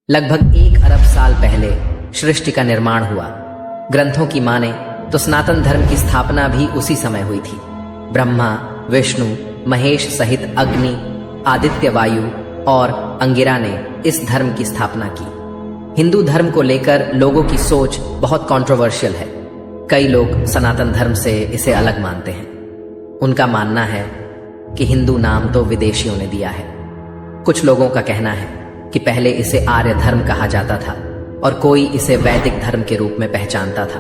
लगभग 1 अरब साल पहले सृष्टि का निर्माण हुआ। ग्रंथों की माने तो सनातन धर्म की स्थापना भी उसी समय हुई थी। ब्रह्मा, विष्णु, महेश सहित अग्नि, आदित्य, वायु और अंगिरा ने इस धर्म की स्थापना की। हिंदू धर्म को लेकर लोगों की सोच बहुत कंट्रोवर्शियल है। कई लोग सनातन धर्म से इसे अलग मानते हैं। उनका मानना है कि हिंदू नाम तो विदेशियों ने दिया है। कुछ लोगों का कहना है कि पहले इसे आर्य धर्म कहा जाता था और कोई इसे वैदिक धर्म के रूप में पहचानता था।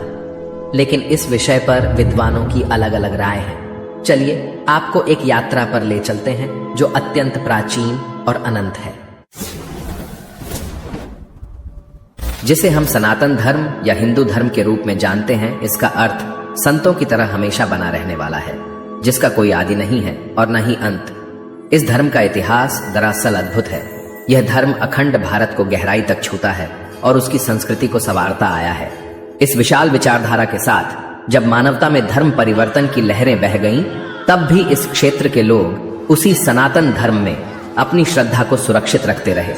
लेकिन इस विषय पर विद्वानों की अलग अलग राय है। चलिए आपको एक यात्रा पर ले चलते हैं जो अत्यंत प्राचीन और अनंत है, जिसे हम सनातन धर्म या हिंदू धर्म के रूप में जानते हैं। इसका अर्थ संतों की तरह हमेशा बना रहने वाला है, जिसका कोई आदि नहीं है और न ही अंत। इस धर्म का इतिहास दरअसल अद्भुत है। यह धर्म अखंड भारत को गहराई तक छूता है और उसकी संस्कृति को संवारता आया है। इस विशाल विचारधारा के साथ जब मानवता में धर्म परिवर्तन की लहरें बह गईं, तब भी इस क्षेत्र के लोग उसी सनातन धर्म में अपनी श्रद्धा को सुरक्षित रखते रहे।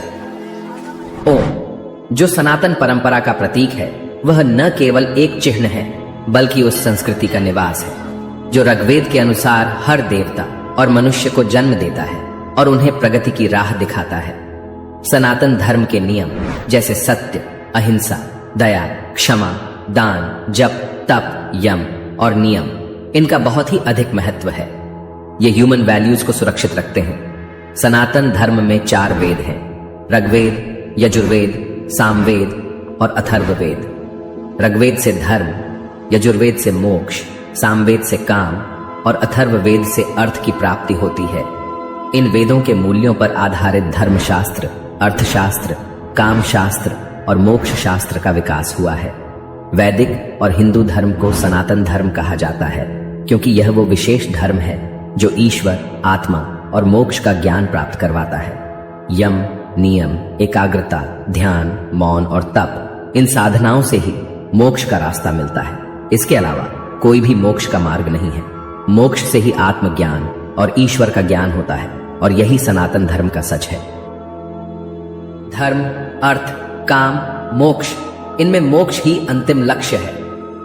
ओम, जो सनातन परंपरा का प्रतीक है, वह न केवल एक चिन्ह है बल्कि उस संस्कृति का निवास है जो ऋग्वेद के अनुसार हर देवता और मनुष्य को जन्म देता है और उन्हें प्रगति की राह दिखाता है। सनातन धर्म के नियम जैसे सत्य, अहिंसा, दया, क्षमा, दान, जप, तप, यम और नियम, इनका बहुत ही अधिक महत्व है। ये ह्यूमन वैल्यूज को सुरक्षित रखते हैं। सनातन धर्म में 4 वेद हैं: ऋग्वेद, यजुर्वेद, सामवेद और अथर्ववेद। ऋग्वेद से धर्म, यजुर्वेद से मोक्ष, सामवेद से काम और अथर्ववेद से अर्थ की प्राप्ति होती है। इन वेदों के मूल्यों पर आधारित धर्मशास्त्र, अर्थशास्त्र, कामशास्त्र और मोक्ष शास्त्र का विकास हुआ है। वैदिक और हिंदू धर्म को सनातन धर्म कहा जाता है क्योंकि यह वो विशेष धर्म है जो ईश्वर, आत्मा और मोक्ष का ज्ञान प्राप्त करवाता है। यम, नियम, एकाग्रता, ध्यान, मौन और तप, इन साधनाओं से ही मोक्ष का रास्ता मिलता है। इसके अलावा कोई भी मोक्ष का मार्ग नहीं है। मोक्ष से ही आत्मज्ञान और ईश्वर का ज्ञान होता है और यही सनातन धर्म का सच है। धर्म, अर्थ, काम, मोक्ष, इनमें मोक्ष ही अंतिम लक्ष्य है।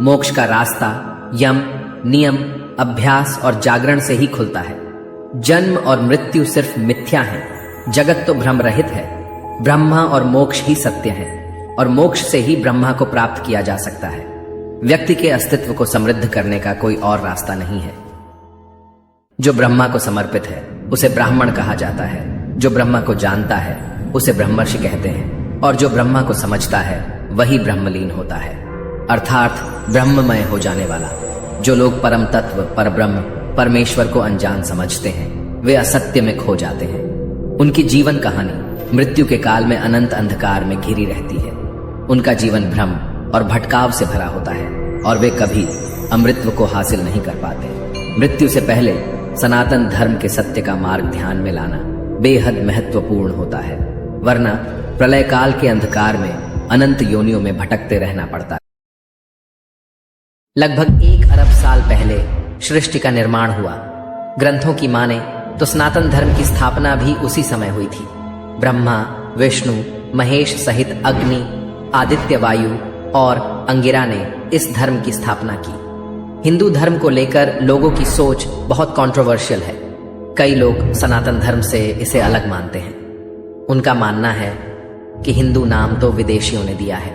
मोक्ष का रास्ता यम, नियम, अभ्यास और जागरण से ही खुलता है। जन्म और मृत्यु सिर्फ मिथ्या है। जगत तो भ्रम रहित है। ब्रह्मा और मोक्ष ही सत्य है और मोक्ष से ही ब्रह्मा को प्राप्त किया जा सकता है। व्यक्ति के अस्तित्व को समृद्ध करने का कोई और रास्ता नहीं है। जो ब्रह्मा को समर्पित है उसे ब्राह्मण कहा जाता है। जो ब्रह्मा को जानता है उसे ब्रह्मर्षि कहते हैं और जो ब्रह्मा को समझता है वही ब्रह्मलीन होता है, अर्थात ब्रह्ममय हो जाने वाला। जो लोग परम तत्व, परब्रह्म, परमेश्वर को अनजान समझते हैं, वे असत्य में खो जाते हैं। उनकी जीवन कहानी मृत्यु के काल में अनंत अंधकार में घिरी रहती है। उनका जीवन भ्रम और भटकाव से भरा होता है और वे कभी अमृतत्व को हासिल नहीं कर पाते। मृत्यु से पहले सनातन धर्म के सत्य का मार्ग ध्यान में लाना बेहद महत्वपूर्ण होता है, वरना प्रलय काल के अंधकार में अनंत योनियों में भटकते रहना पड़ता है। लगभग 1 अरब साल पहले सृष्टि का निर्माण हुआ। ग्रंथों की माने तो सनातन धर्म की स्थापना भी उसी समय हुई थी। ब्रह्मा, विष्णु, महेश सहित अग्नि, आदित्य, वायु और अंगिरा ने इस धर्म की स्थापना की। हिंदू धर्म को लेकर लोगों की सोच बहुत कंट्रोवर्शियल है। कई लोग सनातन धर्म से इसे अलग मानते हैं। उनका मानना है कि हिंदू नाम तो विदेशियों ने दिया है।